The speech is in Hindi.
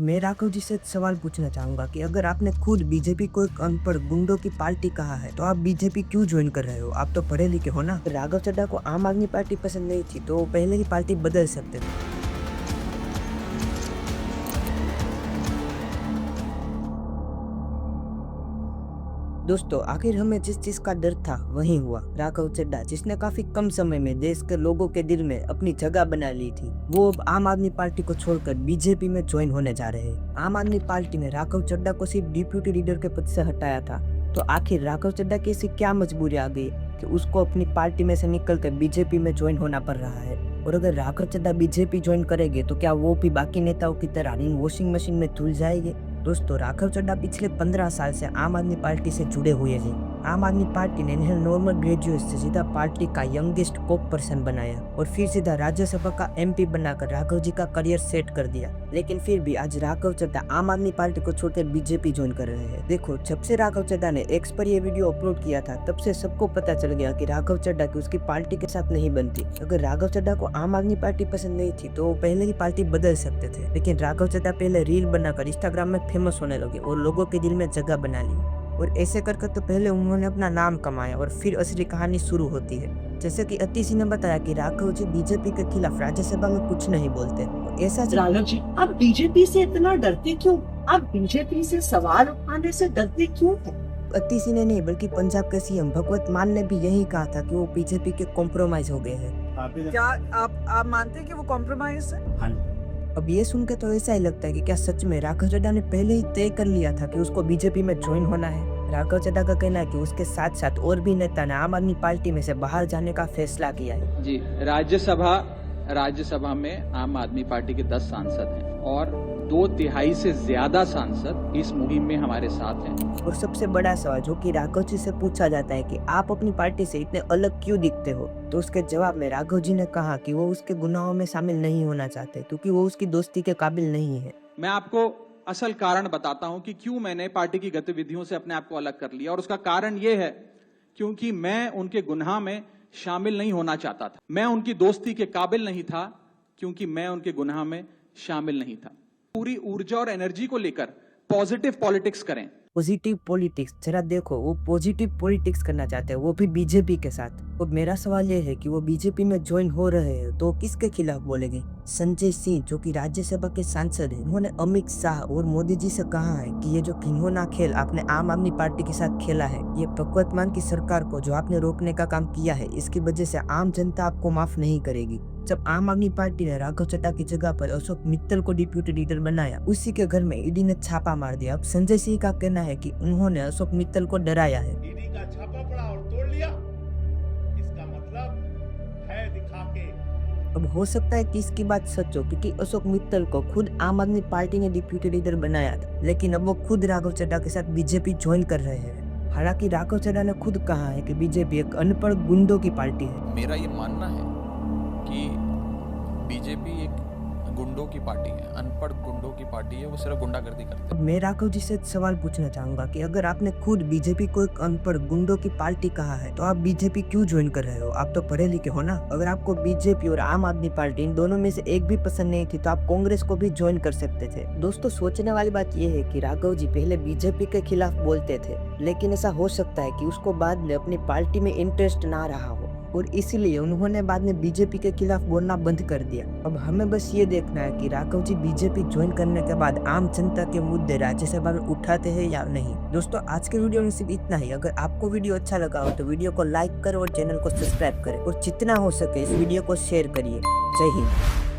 मैं राघव जी से एक सवाल पूछना चाहूंगा कि अगर आपने खुद बीजेपी को एक अनपढ़ गुंडों की पार्टी कहा है तो आप बीजेपी क्यों ज्वाइन कर रहे हो? आप तो पढ़े लिखे हो ना। राघव चड्ढा को आम आदमी पार्टी पसंद नहीं थी तो वो पहले ही पार्टी बदल सकते थे। दोस्तों, आखिर हमें जिस चीज का डर था वही हुआ। राघव चड्ढा, जिसने काफी कम समय में देश के लोगों के दिल में अपनी जगह बना ली थी, वो अब आम आदमी पार्टी को छोड़कर बीजेपी में ज्वाइन होने जा रहे हैं। आम आदमी पार्टी ने राघव चड्ढा को सिर्फ डिप्यूटी लीडर के पद से हटाया था, तो आखिर राघव चड्ढा की ऐसी क्या मजबूरी आ गई कि उसको अपनी पार्टी में से निकलकर बीजेपी में ज्वाइन होना पड़ रहा है? और अगर राघव चड्ढा बीजेपी ज्वाइन करेंगे तो क्या वो भी बाकी नेताओं की तरह वॉशिंग मशीन में धुल जाएंगे? दोस्तों, राघव चड्ढा पिछले 15 साल से आम आदमी पार्टी से जुड़े हुए थे। आम आदमी पार्टी ने इन्हें नॉर्मल ग्रेजुएट से सीधा पार्टी का यंगेस्ट कोप पर्सन बनाया और फिर सीधा राज्यसभा का एमपी बनाकर राघव जी का करियर सेट कर दिया। लेकिन फिर भी आज राघव चड्ढा आम आदमी पार्टी को छोड़कर बीजेपी ज्वाइन कर रहे हैं। देखो, जब से राघव चड्ढा ने एक्स पर ये वीडियो अपलोड किया था तब से सबको पता चल गया कि राघव चड्ढा की उसकी पार्टी के साथ नहीं बनती। अगर राघव चड्ढा को आम आदमी पार्टी पसंद नहीं थी तो वो पहले ही पार्टी बदल सकते थे, लेकिन राघव चड्ढा पहले रील बनाकर इंस्टाग्राम में फेमस होने लगे और लोगों के दिल में जगह बना ली। और ऐसे कर तो पहले उन्होंने अपना नाम कमाया और फिर असली कहानी शुरू होती है। जैसे कि अतिशी ने बताया कि राघव जी बीजेपी के खिलाफ राज्यसभा में कुछ नहीं बोलते। तो ऐसा राघव जी, आप बीजेपी से इतना डरते क्यों? आप बीजेपी से सवाल उठाने से डरते क्यों हैं? अतिशी ने नहीं बल्कि पंजाब के सीएम भगवत मान ने भी यही कहा था कि वो बीजेपी के कॉम्प्रोमाइज हो गए हैं। क्या आप मानते हैं कि वो कॉम्प्रोमाइज है? हाँ। अब ये सुन के तो ऐसा ही लगता है कि क्या सच में राघव चड्ढा ने पहले ही तय कर लिया था कि उसको बीजेपी में ज्वाइन होना है। राघव चड्ढा का कहना है कि उसके साथ साथ और भी नेता ने आम आदमी पार्टी में से बाहर जाने का फैसला किया है। जी, राज्यसभा में आम आदमी पार्टी के 10 सांसद हैं और 2/3 से ज्यादा सांसद इस मुहिम में हमारे साथ हैं। और सबसे बड़ा सवाल जो कि राघव जी से पूछा जाता है कि आप अपनी पार्टी से इतने अलग क्यों दिखते हो, तो उसके जवाब में राघव जी ने कहा कि वो उसके गुनाहों में शामिल नहीं होना चाहते क्योंकि वो उसकी दोस्ती के काबिल नहीं है। मैं आपको असल कारण बताता हूं कि क्यों मैंने पार्टी की गतिविधियों से अपने आप को अलग कर लिया, और उसका कारण ये है क्योंकि मैं उनके गुनाह में शामिल नहीं होना चाहता था। मैं उनकी दोस्ती के काबिल नहीं था क्योंकि मैं उनके गुनाह में शामिल नहीं था। पूरी ऊर्जा और एनर्जी को लेकर पॉजिटिव पॉलिटिक्स करें। पॉजिटिव पॉलिटिक्स, जरा देखो, वो पॉजिटिव पॉलिटिक्स करना चाहते हैं, वो भी बीजेपी के साथ। और मेरा सवाल ये है कि वो बीजेपी में ज्वाइन हो रहे हैं तो किसके खिलाफ बोलेंगे? संजय सिंह, जो कि राज्यसभा के सांसद हैं, उन्होंने अमित शाह और मोदी जी से कहा है कि ये जो घिनौना खेल आपने आम आदमी पार्टी के साथ खेला है, ये भगवत मान की सरकार को जो आपने रोकने का काम किया है, इसकी वजह से आम जनता आपको माफ नहीं करेगी। जब आम आदमी पार्टी ने राघव चड्ढा की जगह पर अशोक मित्तल को डिप्यूटी लीडर बनाया, उसी के घर में ईडी ने छापा मार दिया। अब संजय सिंह का कहना है कि उन्होंने अशोक मित्तल को डराया है। ईडी का छापा पड़ा और तोड़ लिया, इसका मतलब भय दिखा के। अब हो सकता है कि इसकी बात सच हो, क्योंकि अशोक मित्तल को खुद आम आदमी पार्टी ने डिप्यूटी लीडर बनाया था, लेकिन अब वो खुद राघव चड्ढा के साथ बीजेपी ज्वाइन कर रहे हैं। हालांकि राघव चड्ढा ने खुद कहा है कि बीजेपी एक अनपढ़ गुंडों की पार्टी है। मेरा ये मानना है कि बीजेपी एक गुंडों की पार्टी है, अनपढ़ गुंडों की पार्टी है, वो सिर्फ गुंडागर्दी करते हैं। अब मैं राघव जी से एक सवाल पूछना चाहूंगा कि अगर आपने खुद बीजेपी को एक अनपढ़ गुंडों की पार्टी कहा है तो आप बीजेपी क्यों ज्वाइन कर रहे हो? आप तो पढ़े लिखे हो ना। अगर आपको बीजेपी और आम आदमी पार्टी इन दोनों में से एक भी पसंद नहीं थी तो आप कांग्रेस को भी ज्वाइन कर सकते थे। दोस्तों, सोचने वाली बात यह है कि राघव जी पहले बीजेपी के खिलाफ बोलते थे, लेकिन ऐसा हो सकता है कि उसको बाद में अपनी पार्टी में इंटरेस्ट ना रहा हो और इसलिए उन्होंने बाद में बीजेपी के खिलाफ बोलना बंद कर दिया। अब हमें बस ये देखना है कि राघव जी बीजेपी ज्वाइन करने के बाद आम जनता के मुद्दे राज्यसभा में उठाते हैं या नहीं। दोस्तों, आज के वीडियो में सिर्फ इतना ही। अगर आपको वीडियो अच्छा लगा हो तो वीडियो को लाइक करो और चैनल को सब्सक्राइब करें और जितना हो सके इस वीडियो को शेयर करिए। जय हिंद।